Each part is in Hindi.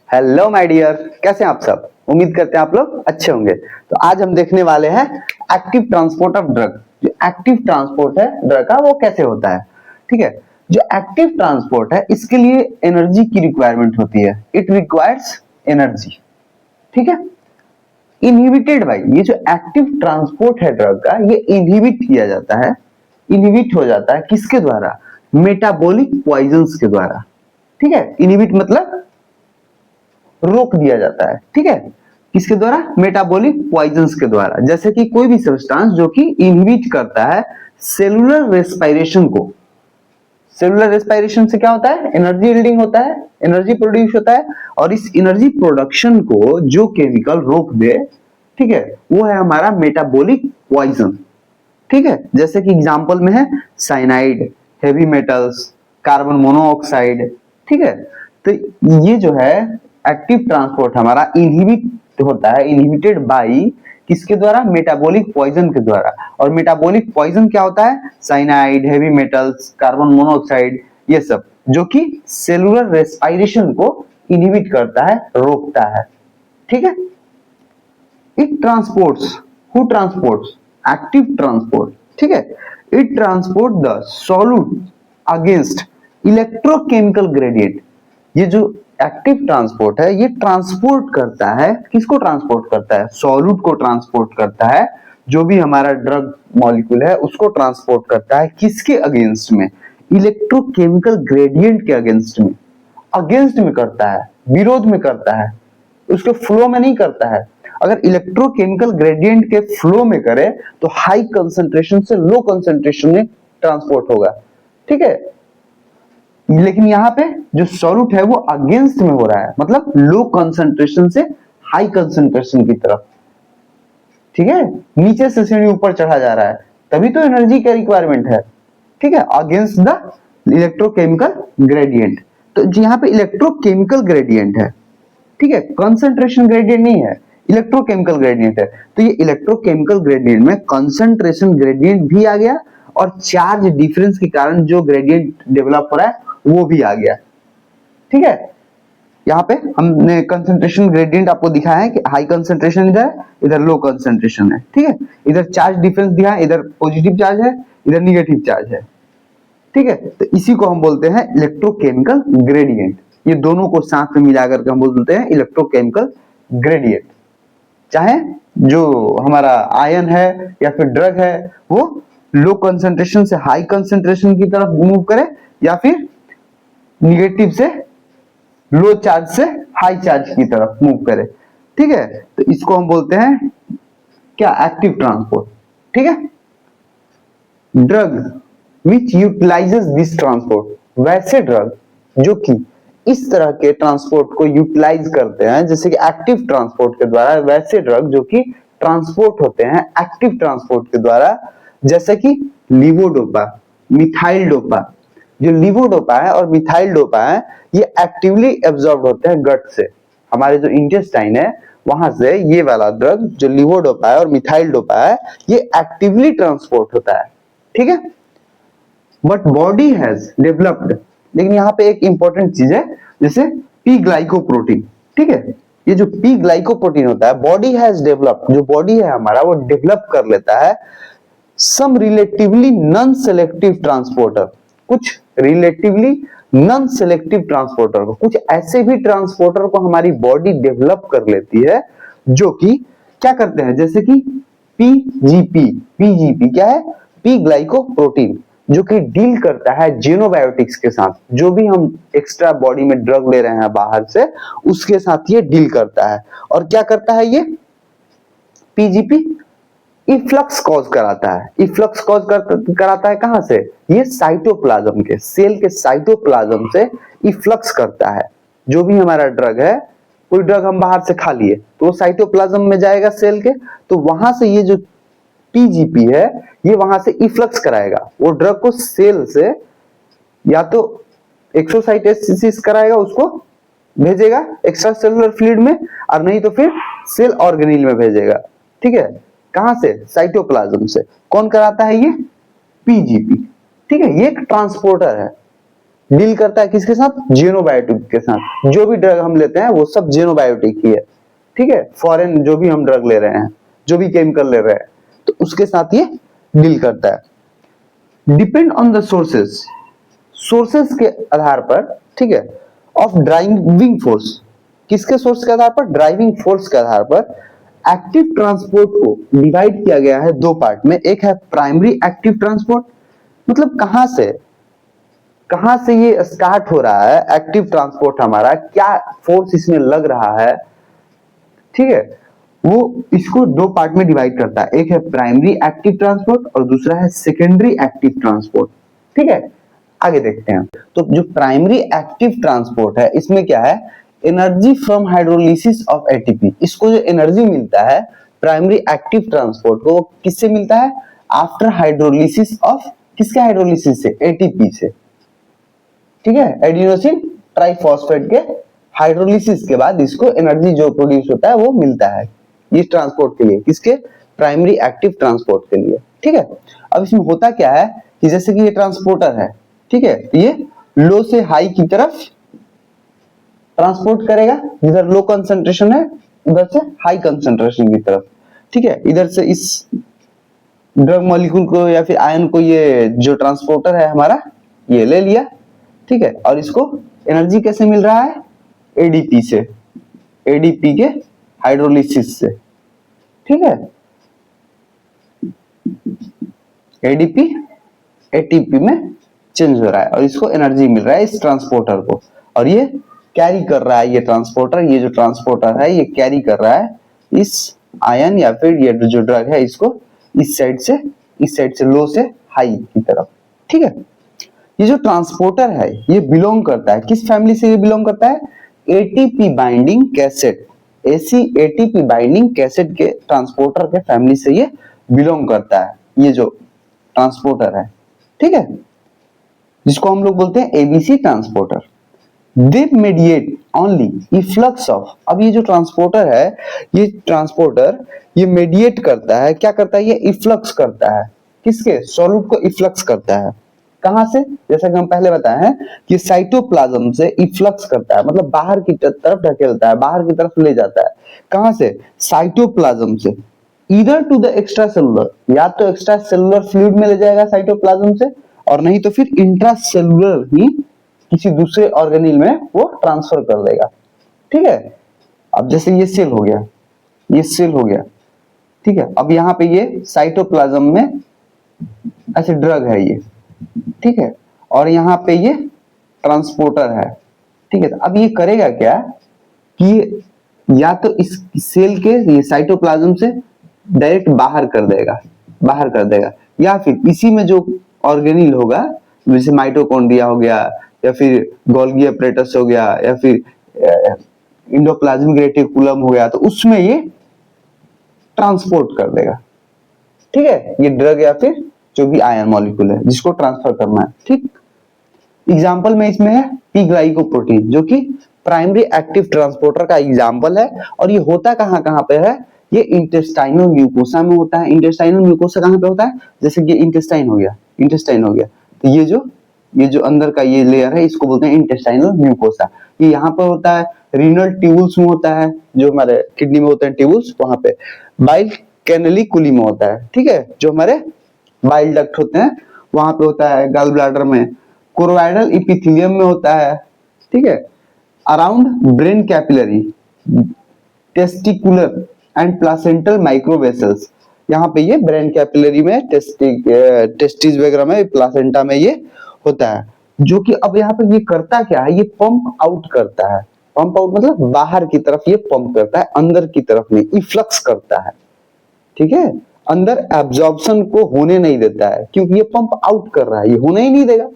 हेलो माय डियर, कैसे हैं आप सब। उम्मीद करते हैं आप लोग अच्छे होंगे। तो आज हम देखने वाले हैं एक्टिव ट्रांसपोर्ट ऑफ ड्रग। जो एक्टिव ट्रांसपोर्ट है ड्रग का वो कैसे होता है। ठीक है, जो एक्टिव ट्रांसपोर्ट है इसके लिए एनर्जी की रिक्वायरमेंट होती है। It requires energy. ठीक है, इनहिबिटेड बाय, ये जो एक्टिव ट्रांसपोर्ट है ड्रग का ये इनहिबिट किया जाता है, इनहिबिट हो जाता है किसके द्वारा, मेटाबॉलिक पॉइजन्स के द्वारा। ठीक है, इनहिबिट मतलब रोक दिया जाता है। ठीक है, किसके द्वारा, मेटाबॉलिक पॉइजन्स के द्वारा। जैसे कि कोई भी सब्सटेंस जो कि इनहिबिट करता है सेलुलर रेस्पिरेशन को। सेलुलर रेस्पिरेशन से क्या होता है, एनर्जी यील्डिंग होता है, एनर्जी प्रोड्यूस होता है। और इस एनर्जी प्रोडक्शन को जो केमिकल रोक दे, ठीक है, वो है हमारा मेटाबॉलिक पॉइजन। ठीक है, जैसे कि एग्जांपल में है cyanide, heavy metals, carbon monoxide. ठीक है, तो ये जो है एक्टिव ट्रांसपोर्ट हमारा इनहिबिट होता है, इनहिबिटेड बाय किसके द्वारा, मेटाबॉलिक पॉइजन के द्वारा। और मेटाबॉलिक पॉइजन क्या होता है, cyanide, heavy metals, carbon monoxide, ये सब जो कि सेलुलर रेस्पिरेशन को इनहिबिट करता है, रोकता है। ठीक है, it transports, who transports, active transport. ठीक है, it transport the solute against electrochemical gradient. ये जो एक्टिव ट्रांसपोर्ट है ये ट्रांसपोर्ट करता है, किसको ट्रांसपोर्ट करता है, सॉल्यूट को ट्रांसपोर्ट करता है। जो भी हमारा ड्रग मॉलिक्यूल है उसको ट्रांसपोर्ट करता है किसके अगेंस्ट में, इलेक्ट्रोकेमिकल ग्रेडियंट के अगेंस्ट में। अगेंस्ट में करता है, विरोध में करता है, उसके फ्लो में नहीं करता है। अगर इलेक्ट्रोकेमिकल ग्रेडियंट के फ्लो में करे तो हाई कंसंट्रेशन से लो कंसंट्रेशन में ट्रांसपोर्ट होगा। ठीक है, लेकिन यहाँ पे जो सॉल्यूट है वो अगेंस्ट में हो रहा है, मतलब लो कंसंट्रेशन से हाई कंसंट्रेशन की तरफ। ठीक है, नीचे से सीढ़ी ऊपर चढ़ा जा रहा है, तभी तो एनर्जी का रिक्वायरमेंट है। ठीक है, अगेंस्ट द इलेक्ट्रोकेमिकल ग्रेडियंट। तो यहाँ पे इलेक्ट्रोकेमिकल ग्रेडियंट है। ठीक है, कंसंट्रेशन ग्रेडियंट नहीं है, इलेक्ट्रोकेमिकल ग्रेडियंट है। तो ये इलेक्ट्रोकेमिकल ग्रेडियंट में कंसंट्रेशन ग्रेडियंट भी आ गया और चार्ज डिफरेंस के कारण जो ग्रेडियंट डेवलप हो रहा है वो भी आ गया। ठीक है, यहाँ पे हमने कंसंट्रेशन ग्रेडियंट आपको दिखाया है कि हाई कंसंट्रेशन इधर, इधर लो कंसंट्रेशन है। ठीक है, इधर चार्ज डिफरेंस दिया है, इधर पॉजिटिव चार्ज है, इधर निगेटिव चार्ज है। ठीक है, तो इसी को हम बोलते हैं इलेक्ट्रोकेमिकल ग्रेडियंट। ये दोनों को साथ में मिलाकर के हम बोलते हैं इलेक्ट्रोकेमिकल ग्रेडियंट। चाहे जो हमारा आयन है या फिर ड्रग है वो लो कंसंट्रेशन से हाई कंसंट्रेशन की तरफ मूव करे या फिर निगेटिव से लो चार्ज से हाई चार्ज की तरफ मूव करे। ठीक है, तो इसको हम बोलते हैं क्या, एक्टिव ट्रांसपोर्ट। ठीक है, drug which utilises this transport, वैसे ड्रग जो कि इस तरह के ट्रांसपोर्ट को यूटिलाइज करते हैं जैसे कि एक्टिव ट्रांसपोर्ट के द्वारा, वैसे ड्रग जो कि ट्रांसपोर्ट होते हैं एक्टिव ट्रांसपोर्ट के द्वारा, जैसे कि लीवोडोपा, मिथाइल डोपा। जो लीवोडोपा है और मिथाइल डोपा है ये एक्टिवली एब्जॉर्ब होते हैं गट से, हमारे जो इंटेस्टाइन है वहां से ये वाला ड्रग जो लीवोडोपा है और मिथाइल डोपा है ये एक्टिवली ट्रांसपोर्ट होता है। ठीक है, बट बॉडी हैज डेवलप्ड, लेकिन यहाँ पे एक इंपॉर्टेंट चीज है जैसे पी ग्लाइकोप्रोटीन। ठीक है, ये जो पी ग्लाइकोप्रोटीन होता है बॉडी हैज डेवलप्ड, जो बॉडी है हमारा वो डेवलप कर लेता है सम रिलेटिवली नॉन सेलेक्टिव ट्रांसपोर्टर, कुछ रिलेटिवली नॉन सेलेक्टिव ट्रांसपोर्टर को, कुछ ऐसे भी ट्रांसपोर्टर को हमारी बॉडी डेवलप कर लेती है जो कि क्या करते हैं, जैसे कि पीजीपी। पीजीपी क्या है, पी ग्लाइकोप्रोटीन, जो कि डील करता है जेनोबायोटिक्स के साथ। जो भी हम एक्स्ट्रा बॉडी में ड्रग ले रहे हैं बाहर से उसके साथ ये डील करता है। और क्या करता है ये पीजीपी, इफ्लक्स कॉज कराता है। इफ्लक्स कॉज कराता है कहां से, ये साइटोप्लाज्म के, सेल के साइटोप्लाज्म से इफ्लक्स करता है। जो भी हमारा ड्रग है, कोई ड्रग हम बाहर से खा लिए तो वो साइटोप्लाज्म में जाएगा सेल के, तो वहां से ये जो पीजीपी है ये वहां से इफ्लक्स कराएगा, वो ड्रग को सेल से या तो एक्सोसाइटेसिस कराएगा, उसको भेजेगा एक्स्ट्रा सेलुलर फ्लूइड में, और नहीं तो फिर सेल ऑर्गेनेल में भेजेगा। ठीक है, कहां से, साइटोप्लाज्म से। कौन कराता है ये, पीजीपी। ठीक है, ये एक ट्रांसपोर्टर है। डील करता है किसके साथ? जेनोबायोटिक के साथ। जो भी ड्रग हम लेते हैं वो सब जेनोबायोटिक ही है, ठीक है। फॉरेन जो भी हम ड्रग ले रहे हैं, जो भी केमिकल ले रहे हैं, तो उसके साथ ये डील करता है। Depend on the sources, sources के आधार पर, ठीक है, ऑफ ड्राइविंग फोर्स, किसके सोर्स के आधार पर? ड्राइविंग फोर्स के आधार पर एक्टिव ट्रांसपोर्ट को डिवाइड किया गया है दो पार्ट में। एक है प्राइमरी एक्टिव ट्रांसपोर्ट, मतलब कहां से ये स्टार्ट हो रहा है एक्टिव ट्रांसपोर्ट, हमारा क्या फोर्स इसमें लग रहा है, ठीक है, वो इसको दो पार्ट में डिवाइड करता है। एक है प्राइमरी एक्टिव ट्रांसपोर्ट और दूसरा है सेकेंडरी एक्टिव ट्रांसपोर्ट, ठीक है। आगे देखते हैं। तो जो प्राइमरी एक्टिव ट्रांसपोर्ट है, इसमें क्या है? Energy from hydrolysis of ATP. इसको जो एनर्जी मिलता है प्राइमरी एक्टिव ट्रांसपोर्ट को, वो किससे मिलता है? आफ्टर हाइड्रोलिसिस ऑफ, किसके हाइड्रोलिसिस से? एटीपी से, ठीक है, एडिनोसिन ट्राइफॉस्फेट के हाइड्रोलिसिस के बाद इसको एनर्जी जो प्रोड्यूस होता है वो मिलता है इस ट्रांसपोर्ट के लिए, किसके? प्राइमरी एक्टिव ट्रांसपोर्ट के लिए, ठीक है। अब इसमें होता क्या है कि जैसे कि ये ट्रांसपोर्टर है, ठीक है, ये लो से हाई की तरफ ट्रांसपोर्ट करेगा, जिधर लो कंसंट्रेशन है उधर से हाई कंसंट्रेशन की तरफ, ठीक है। इधर से इस ड्रग मॉलिक्यूल को या फिर आयन को ये जो ट्रांसपोर्टर है हमारा ये ले लिया, ठीक है, और इसको एनर्जी कैसे मिल रहा है? एडीपी से, एडीपी के हाइड्रोलिसिस से, ठीक है। एडीपी एटीपी में चेंज हो रहा है और इसको एनर्जी मिल रहा है इस ट्रांसपोर्टर को, और ये कैरी कर रहा है, ये ट्रांसपोर्टर, ये जो ट्रांसपोर्टर है ये कैरी कर रहा है इस आयन या फिर ये जो ड्रग है इसको इस साइड से लो से हाई की तरफ, ठीक है। ये जो ट्रांसपोर्टर है ये बिलोंग करता है किस फैमिली से? ये बिलोंग करता है ATP binding cassette, ATP binding cassette के ट्रांसपोर्टर के फैमिली से ये बिलोंग करता है, ये जो ट्रांसपोर्टर है, ठीक है, जिसको हम लोग बोलते हैं ABC transporter. They mediate only efflux of, अब ये जो ट्रांसपोर्टर है, ये ट्रांसपोर्टर ये मेडिएट करता है, क्या करता है? ये इफ्लक्स करता है, किसके? सॉल्यूट को इफ्लक्स करता है। कहां से? जैसा कि हम पहले बताए हैं कि साइटोप्लाज्म से इफ्लक्स करता है, मतलब बाहर की तरफ ढकेलता है, बाहर की तरफ ले जाता है। कहां से? साइटोप्लाज्म से। Either to the extracellular, या तो एक्स्ट्रा सेलुलर फ्लूइड में ले जाएगा साइटोप्लाज्म से, और नहीं तो फिर इंट्रासेलुलर ही किसी दूसरे ऑर्गेनिल में वो ट्रांसफर कर देगा, ठीक है। अब जैसे ये सेल हो गया, ये सेल हो गया, ठीक है। अब यहाँ पे ये साइटोप्लाज्म में ऐसे ड्रग है ये, ठीक है, और यहाँ पे ये ट्रांसपोर्टर है, ठीक है। तो अब ये करेगा क्या कि या तो इस सेल के ये साइटोप्लाज्म से डायरेक्ट बाहर कर देगा, या फिर इसी में जो ऑर्गेनिल होगा, जैसे माइटोकॉन्ड्रिया हो गया या फिर गोल्गी अपरेटस हो गया या फिर इंडोप्लाज्मिक रेटिकुलम हो गया, तो उसमें ये ट्रांसपोर्ट कर देगा, ठीक है, ये ड्रग या फिर जो भी आयन मॉलिक्यूल है जिसको ट्रांसफर करना है, ठीक। एग्जांपल में इसमें है पी ग्लाइकोप्रोटीन, जो कि प्राइमरी एक्टिव ट्रांसपोर्टर का एग्जांपल है, और ये होता कहां पे है? ये इंटेस्टाइनल म्यूकोसा में होता है। इंटेस्टाइनल म्यूकोसा कहां पे होता है? जैसे कि इंटेस्टाइन हो गया, तो ये जो अंदर का ये लेयर है इसको बोलते हैं इंटेस्टाइनल म्यूकोसा। ये यहाँ पर होता है, रीनल ट्यूब्यूल्स में होता है, जो हमारे किडनी में होते हैं ट्यूब्यूल्स, वहां पे बाइल कैनलिकुली में होता है, ठीक है, जो हमारे बाइल डक्ट होते हैं वहां पे होता है, गॉल ब्लैडर में, कोरोइडल एपिथेलियम में होता है, ठीक है, around brain capillary, testicular and placental microvessels, यहाँ पे ये ब्रेन कैपिलरी में, टेस्टिस वगैरह में, प्लासेंटा में ये होता है। जो कि अब यहाँ पे ये करता क्या है? ये पंप आउट करता है। पंप आउट मतलब बाहर की तरफ ये पंप करता है, अंदर की तरफ नहीं, इफ्लक्स करता है, ठीक है। अंदर एब्जॉर्प्शन को होने नहीं देता है, क्योंकि ये पंप आउट कर रहा है, ये होने ही नहीं देगा।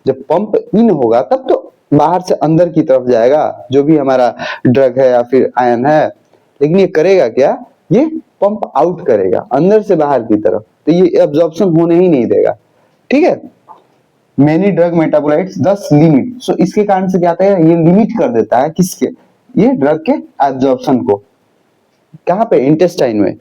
जब पंप इन होगा तब तो बाहर से अंदर की तरफ जाएगा जो भी हमारा ड्रग है या फिर आयन है, लेकिन ये करेगा क्या? ये पंप आउट करेगा अंदर से बाहर की तरफ, तो ये एब्जॉर्प्शन होने ही नहीं देगा, ठीक है। मेनी ड्रग मेटाबोलाइट्स दस लिमिट, सो इसके कारण से क्या होता है? ये लिमिट कर देता है किसके? ये ड्रग के एब्जॉर्प्शन को, कहां पे? इंटेस्टाइन में।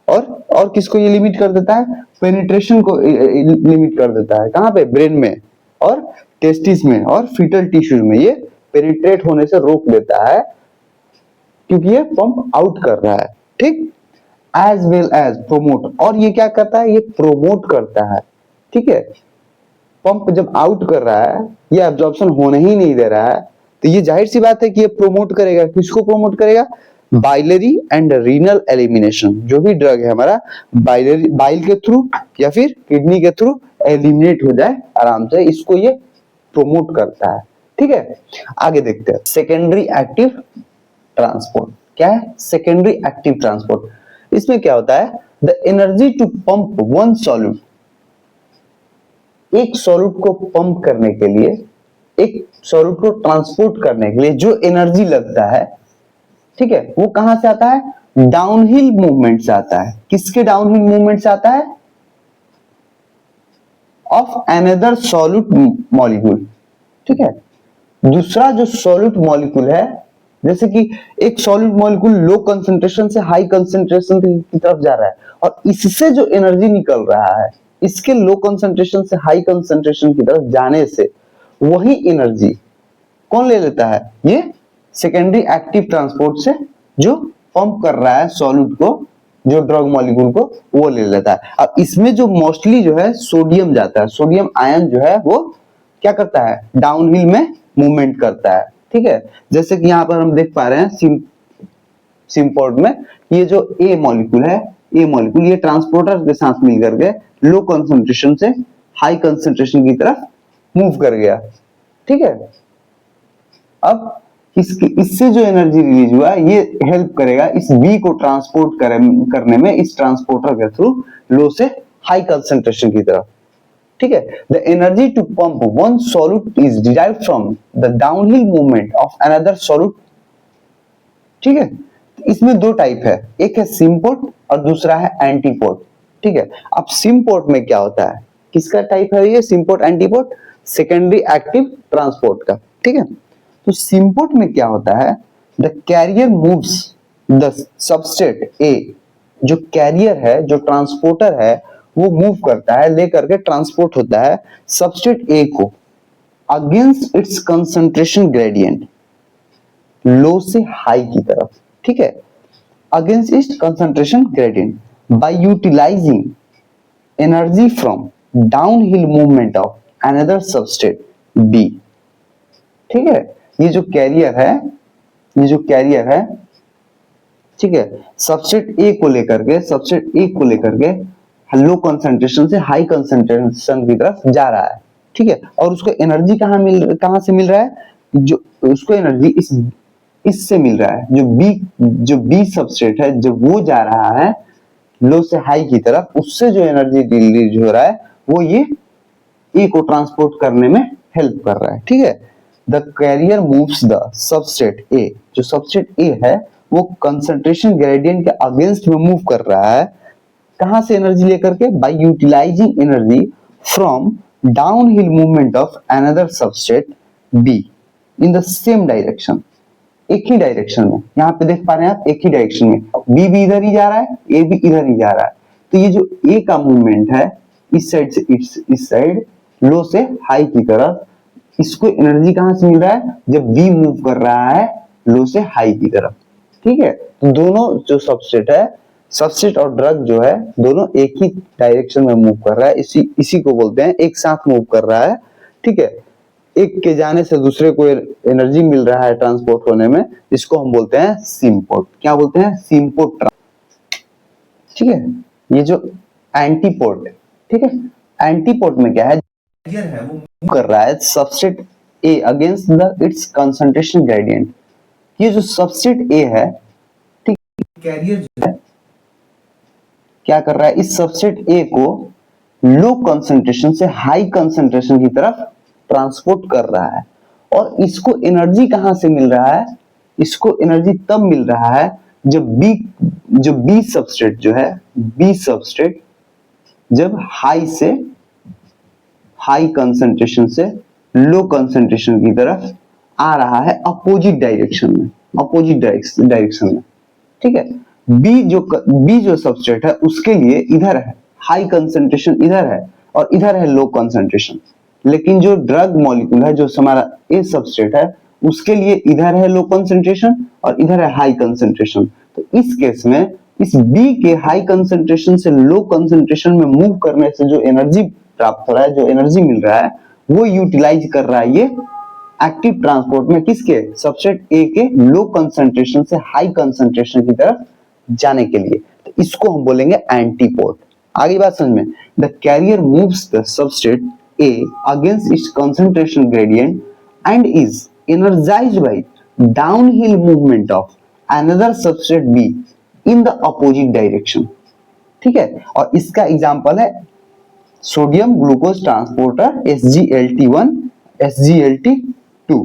और किसको ये लिमिट कर देता है? पेनिट्रेशन को लिमिट कर देता है, कहां पे? ब्रेन में। और टेस्टिस में और फीटल टिश्यू में ये पेनिट्रेट होने से रोक देता है, क्योंकि ये पंप आउट कर रहा है, ठीक। एज वेल एज प्रोमोट, और ये क्या करता है, ये प्रोमोट करता है, ठीक है। पंप जब आउट कर रहा है, ये एब्जॉर्प्शन होने ही नहीं दे रहा है, तो ये जाहिर सी बात है कि ये प्रोमोट करेगा, किसको प्रोमोट करेगा, बाइलरी एंड रीनल एलिमिनेशन। जो भी ड्रग है हमारा बाइल के थ्रू या फिर किडनी के थ्रू एलिमिनेट हो जाए आराम से, इसको ये प्रोमोट करता है, ठीक है। आगे देखते हैं सेकेंडरी एक्टिव ट्रांसपोर्ट। क्या है सेकेंडरी एक्टिव ट्रांसपोर्ट? इसमें क्या होता है, the energy to pump one solute, एक सॉल्यूट को पंप करने के लिए, एक सॉल्यूट को ट्रांसपोर्ट करने के लिए जो एनर्जी लगता है, ठीक है, वो कहां से आता है, डाउनहिल मूवमेंट से आता है। किसके डाउनहिल मूवमेंट से आता है, ऑफ अनदर सॉल्यूट मॉलिक्यूल, ठीक है। दूसरा जो सॉल्यूट मॉलिक्यूल है, जैसे कि एक सॉल्यूट मॉलिक्यूल लो कंसंट्रेशन से हाई कंसंट्रेशन की तरफ जा रहा है, और इससे जो एनर्जी निकल रहा है, इसके लो कंसंट्रेशन से हाई कंसंट्रेशन की तरफ जाने से वही एनर्जी कौन ले लेता है, ये सेकेंडरी एक्टिव ट्रांसपोर्ट से जो पंप कर रहा है सॉल्यूट को, जो ड्रग मॉलिक्यूल को, वो ले लेता है। अब इसमें जो मोस्टली जो है सोडियम जाता है, सोडियम आयन जो है वो क्या करता है, डाउनहिल में मूवमेंट करता है, ठीक है। जैसे कि यहाँ पर हम देख पा रहे हैं सिम्पोर्ट में, ये जो ए मॉलिक्यूल है, ए मॉलिक्यूल ये ट्रांसपोर्टर के साथ मिलकर के लो कंसंट्रेशन से हाई कंसंट्रेशन की तरफ मूव कर गया, ठीक है। अब इससे जो एनर्जी रिलीज हुआ है, ये हेल्प करेगा इस बी को ट्रांसपोर्ट करने में, इस ट्रांसपोर्टर के थ्रू लो से हाई कंसंट्रेशन की तरफ, ठीक है। The energy to pump one solute is derived from the downhill movement of another solute, ठीक है। इसमें दो टाइप है, एक है सिम्पोर्ट और दूसरा है एंटीपोर्ट, ठीक है। अब सिम्पोर्ट में क्या होता है, किसका टाइप है ये symport antiport, secondary active transport का, ठीक है। तो सिम्पोर्ट में क्या होता है, the carrier moves the substrate A, जो कैरियर है, जो ट्रांसपोर्टर है, वो मूव करता है, लेकर के ट्रांसपोर्ट होता है सबस्ट्रेट ए को against its concentration gradient, low से हाई की तरफ, ठीक है, against its concentration gradient by utilising energy from downhill movement of another substrate B, ठीक है। ये जो कैरियर है, ये जो कैरियर है, ठीक है, सबस्ट्रेट ए को लेकर के, सबस्ट्रेट ए को लेकर के लो कंसंट्रेशन से हाई कंसंट्रेशन की तरफ जा रहा है, ठीक है। और उसको एनर्जी कहां से मिल रहा है, जो उसको एनर्जी इससे मिल रहा है, जो बी सबस्ट्रेट है, जब वो जा रहा है लो से हाई की तरफ, उससे जो एनर्जी रिलीज हो रहा है वो ये ए को ट्रांसपोर्ट करने में हेल्प कर रहा है, ठीक है। The carrier moves the substrate A, जो सबस्ट्रेट ए है वो कंसंट्रेशन ग्रेडियंट के अगेंस्ट में मूव कर रहा है, कहां से एनर्जी लेकर के, by utilising energy from downhill movement of another substrate B in the same direction, एक ही डायरेक्शन में। यहाँ पे देख पा रहे हैं आप, एक ही डायरेक्शन में, बी भी इधर ही जा रहा है, ए भी इधर ही जा रहा है। तो ये जो ए का मूवमेंट है, इस साइड से इस साइड लो से हाई की तरफ, इसको एनर्जी कहां से मिल रहा है, जब बी मूव कर रहा है लो से हाई की तरफ, ठीक है। तो दोनों जो सबस्ट्रेट है, सबस्ट्रेट और ड्रग जो है, दोनों एक ही डायरेक्शन में मूव कर रहा है, इसी को बोलते हैं एक साथ मूव कर रहा है, ठीक है। एक के जाने से दूसरे को एनर्जी मिल रहा है ट्रांसपोर्ट होने में, इसको हम बोलते हैं सिम्पोर्ट। क्या बोलते हैं, सिम्पोर्ट, ठीक है। ये जो एंटीपोर्ट, ठीक है, एंटीपोर्ट में क्या है, वो मूव कर रहा है substrate A against the it's concentration gradient. ये जो सबस्ट्रेट ए है, ठीक, कैरियर जो है क्या कर रहा है, इस सबस्ट्रेट ए को लो कंसंट्रेशन से हाई कंसंट्रेशन की तरफ ट्रांसपोर्ट कर रहा है। और इसको एनर्जी कहां से मिल रहा है, इसको एनर्जी तब मिल रहा है जब बी सबस्ट्रेट जो है, बी सबस्ट्रेट जब हाई कंसंट्रेशन से लो कंसंट्रेशन की तरफ आ रहा है अपोजिट डायरेक्शन में, अपोजिट डायरेक्शन में, ठीक है। बी जो सबस्ट्रेट है उसके लिए इधर है हाई कंसंट्रेशन, इधर है, और इधर है लो कंसंट्रेशन, लेकिन जो ड्रग मॉलिक्यूल है, जो हमारा ए सबस्ट्रेट है, उसके लिए इधर है लो कंसंट्रेशन और इधर है हाई कंसंट्रेशन। तो इस केस में इस बी के हाई कंसंट्रेशन से लो कंसंट्रेशन में मूव करने से जो एनर्जी प्राप्त हो रहा है, जो एनर्जी मिल रहा है, वो यूटिलाइज कर रहा है ये एक्टिव ट्रांसपोर्ट में, किसके, सबस्ट्रेट ए के लो कंसंट्रेशन से हाई कंसंट्रेशन की तरफ जाने के लिए। तो इसको हम बोलेंगे एंटीपोड। आगे बात समझ में, the carrier moves the substrate A against its concentration gradient and is energized by downhill movement of another substrate B in the opposite direction। ठीक है, और इसका एग्जांपल है sodium glucose transporter SGLT1 SGLT2।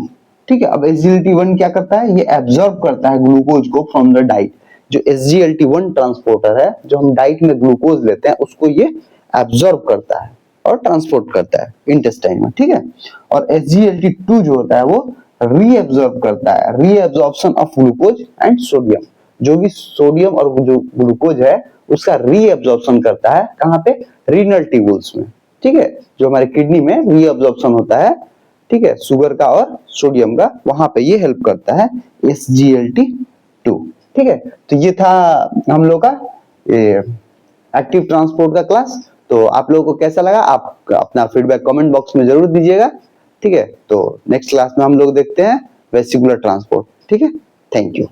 ठीक है, अब SGLT1 क्या करता है, ये एब्जॉर्ब करता है ग्लूकोज को फ्रॉम द डाइट। जो SGLT1 ट्रांसपोर्टर है, जो हम डाइट में ग्लूकोज लेते हैं, उसको ये एब्जॉर्ब करता है और ट्रांसपोर्ट करता है इंटेस्टाइन में। ठीक है, और SGLT2 जो होता है वो रीएब्जॉर्ब करता है, reabsorption of glucose and sodium. जो भी सोडियम और जो ग्लूकोज है उसका रीएब्जॉर्प्शन करता है, कहां पे, रीनल ट्यूबुल्स में। ठीक है, जो हमारे किडनी में रीएब्जॉर्प्शन होता है, ठीक है, शुगर का और सोडियम का, वहां पे ये हेल्प करता है SGLT2। ठीक है, तो ये था हम लोग का एक्टिव ट्रांसपोर्ट का क्लास। तो आप लोगों को कैसा लगा, आप अपना फीडबैक कमेंट बॉक्स में जरूर दीजिएगा। ठीक है, तो नेक्स्ट क्लास में हम लोग देखते हैं वेसिकुलर ट्रांसपोर्ट। ठीक है, थैंक यू।